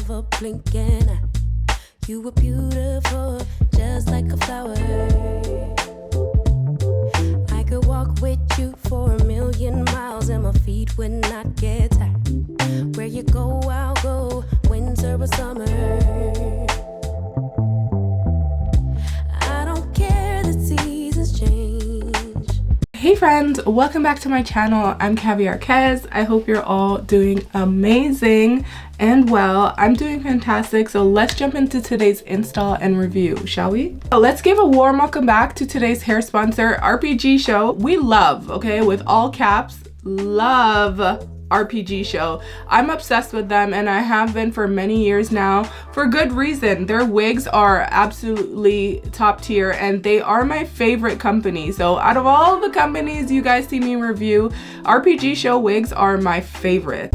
never blinking. You were beautiful, just like a flower. I could walk with you for 1,000,000 miles and my feet would not get tired. Where you go, I'll go, winter or summer. I don't care, the seasons change. Hey friends, welcome back to my channel. I'm caviarkezzy. I hope you're all doing amazing and well. I'm doing fantastic, so let's jump into today's install and review, shall we? So let's give a warm welcome back to today's hair sponsor, RPGSHOW. We love, okay, with all caps, love RPGSHOW. I'm obsessed with them and I have been for many years now, for good reason. Their wigs are absolutely top tier and they are my favorite company. So out of all the companies you guys see me review, RPGSHOW wigs are my favorite.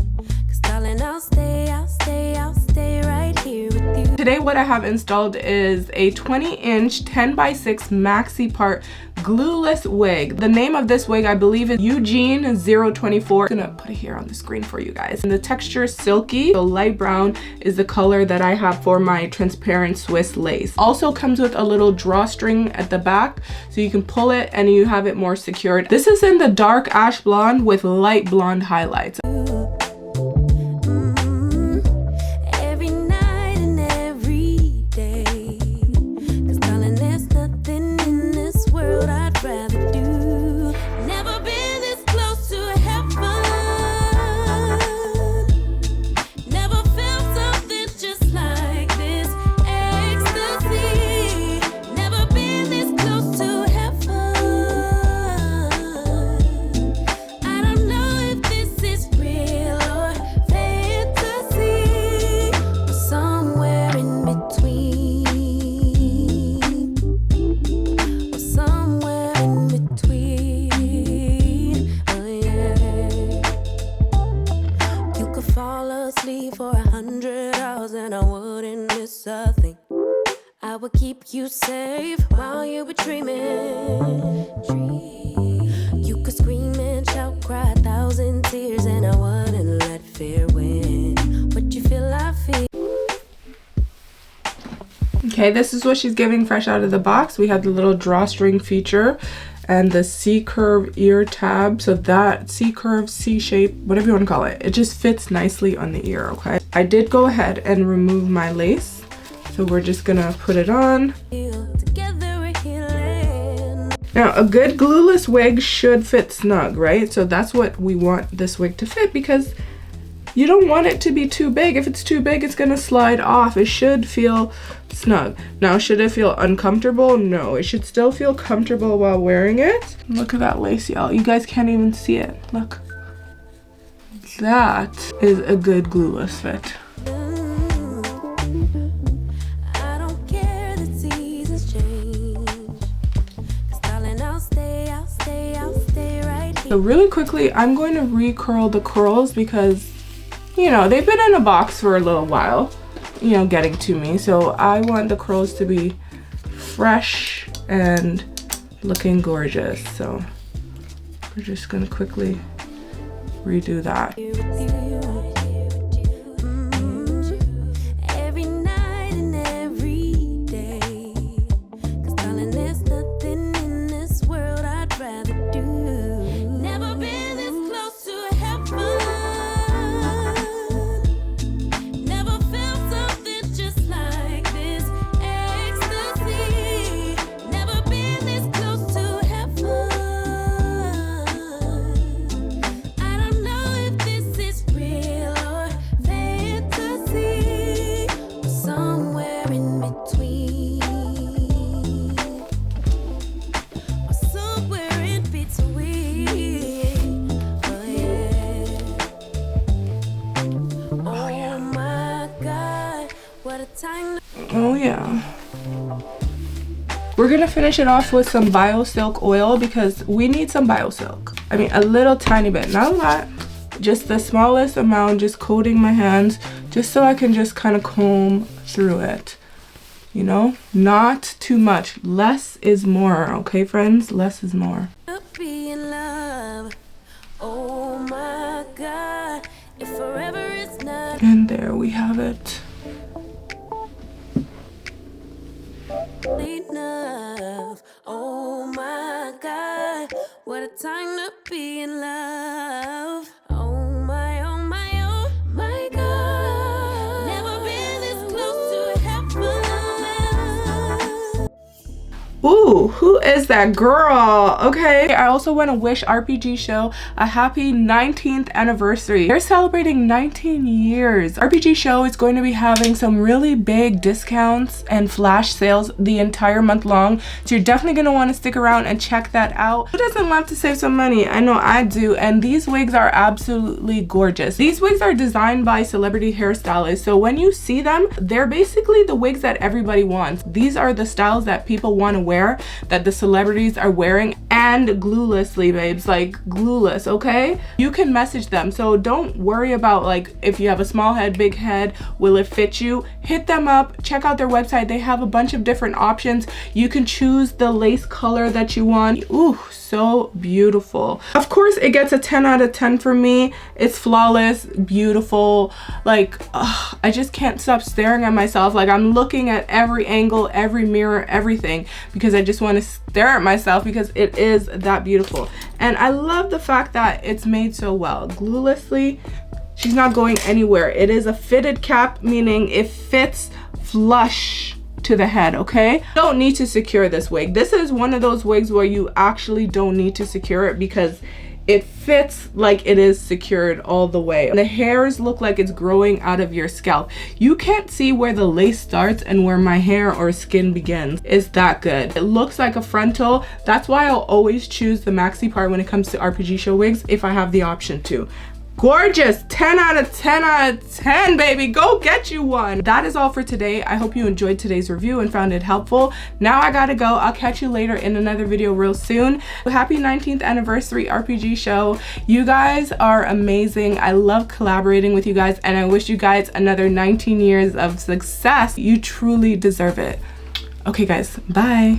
Today what I have installed is a 20-inch 10x6 Maxipart glueless wig. The name of this wig I believe is Eugene 024. I'm gonna put it here on the screen for you guys. And the texture is silky. So light brown is the color that I have for my transparent Swiss lace. Also comes with a little drawstring at the back so you can pull it and you have it more secured. This is in the dark ash blonde with light blonde highlights. For 100 hours and I wouldn't miss a thing. I would keep you safe while you were dreaming. You could scream and shout, cry 1,000 tears, and I wouldn't let fear win. What you feel, I feel. Okay, this is what she's giving fresh out of the box. We have the little drawstring feature and the C-curve ear tab. So that C-curve, C-shape, whatever you want to call it, it just fits nicely on the ear, okay? I did go ahead and remove my lace. So we're just gonna put it on. Now, a good glueless wig should fit snug, right? So that's what we want this wig to fit, because you don't want it to be too big. If it's too big, it's gonna slide off. It should feel snug. Now, should it feel uncomfortable? No, it should still feel comfortable while wearing it. Look at that lace, y'all. You guys can't even see it. Look. That is a good glueless fit. So really quickly, I'm going to recurl the curls because, you know, they've been in a box for a little while, you know, getting to me. So I want the curls to be fresh and looking gorgeous. So we're just gonna quickly redo that. Oh yeah. We're gonna finish it off with some BioSilk oil because we need some BioSilk. I mean, a little tiny bit, not a lot. Just the smallest amount, just coating my hands, just so I can just kind of comb through it. You know, not too much. Less is more, okay friends? Less is more. Be in love. Oh my God, if forever is not. And there we have it. time to be in love. Oh my, oh my, oh my God. Never been this close to heaven. Ooh, who is that girl? Okay, I also want to wish RPGSHOW a happy 19th anniversary. They're celebrating 19 years. RPGSHOW is going to be having some really big discounts and flash sales the entire month long, so you're definitely going to want to stick around and check that out. Who doesn't love to save some money? I know I do, and these wigs are absolutely gorgeous. These wigs are designed by celebrity hairstylists, so when you see them, they're basically the wigs that everybody wants. These are the styles that people want to wear, that the celebrities are wearing, and gluelessly, babes, like glueless. Okay, you can message them, so don't worry about like if you have a small head, big head, will it fit you? Hit them up, check out their website. They have a bunch of different options. You can choose the lace color that you want. Ooh, so beautiful. Of course it gets a 10 out of 10 for me. It's flawless, beautiful. Like I just can't stop staring at myself. Like I'm looking at every angle, every mirror, everything, because I just want to stare at myself because it is that beautiful. And I love the fact that it's made so well. Gluelessly, she's not going anywhere. It is a fitted cap, meaning it fits flush to the head. Okay, don't need to secure this wig. This is one of those wigs where you actually don't need to secure it because it fits like it is secured all the way. The hairs look like it's growing out of your scalp. You can't see where the lace starts and where my hair or skin begins. It's that good. It looks like a frontal. That's why I'll always choose the Maxipart when it comes to RPGSHOW wigs if I have the option to. Gorgeous, 10 out of 10 out of 10, baby. Go get you one. That is all for today. I hope you enjoyed today's review and found it helpful. Now I gotta go. I'll catch you later in another video real soon. Happy 19th anniversary RPGSHOW. You guys are amazing. I love collaborating with you guys, and I wish you guys another 19 years of success. You truly deserve it. Okay guys, bye.